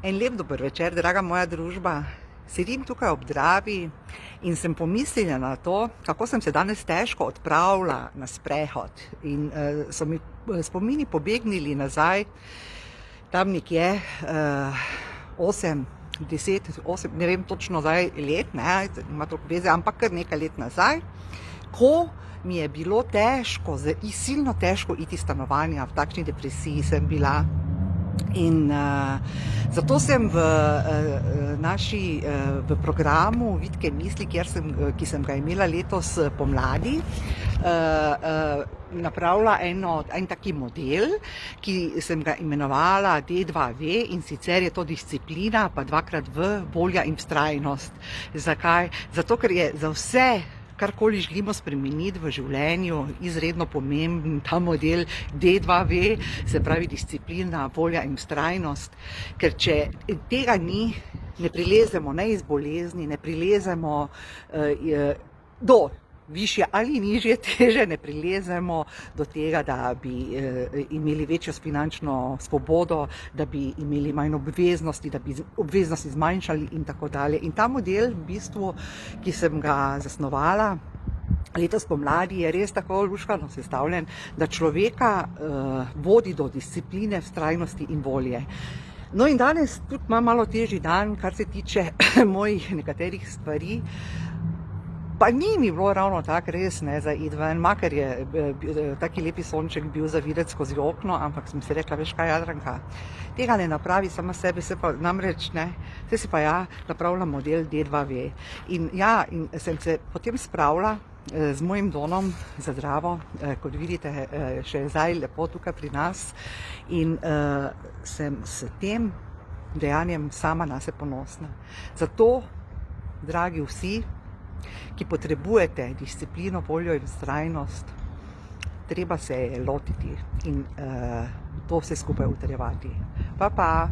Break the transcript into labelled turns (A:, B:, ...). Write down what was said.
A: En lep dober večer, draga moja družba. Sedim tukaj ob Dravi in sem pomislila na to, kako sem se danes težko odpravila na sprehod. In so mi spomini pobegnili nazaj, tam nekje 8, 10, 8, ne vem točno zdaj let, ne, ima toliko veze, ampak kar nekaj let nazaj, ko mi je bilo težko, silno težko iti stanovanja, v takšni depresiji sem bila. In zato sem v programu Vitke misli, ki sem ga imela letos pomladi, napravila en taki model, ki sem ga imenovala D2V, in sicer je to disciplina, pa 2x volja in vztrajnost. Zakaj? Zato, ker je za vse, karkoli želimo spremeniti v življenju, izredno pomemben ta model D2V, se pravi disciplina, volja in vztrajnost. Ker če tega ni, ne prilezemo ne iz bolezni, ne prilezemo do višje ali nižje teže, ne prilezemo do tega, da bi imeli večjo finančno svobodo, da bi imeli manj obveznosti, da bi obveznosti zmanjšali in tako dalje. In ta model, v bistvu, ki sem ga zasnovala letos pomladi, je res tako luštkano sestavljen, da človeka vodi do discipline, vztrajnosti in volje. No in danes tudi imam malo težji dan, kar se tiče mojih nekaterih stvari. Pa ni mi bilo ravno tako res, ne, za iti ven, makar je taki lepi sonček bil za videti skozi okno, ampak sem si rekla, veš kaj, Jadranka, tega ne napravi sama sebi, se pa namreč ne, se si pa ja napravila model D2V. In ja, in sem se potem spravila z mojim donom za Dravo, kot vidite, še zdaj lepo tukaj pri nas, in sem s tem dejanjem sama nase ponosna. Zato, dragi vsi, ki potrebujete disciplino, voljo in vztrajnost, treba se je lotiti in to vse skupaj utrjevati. Pa!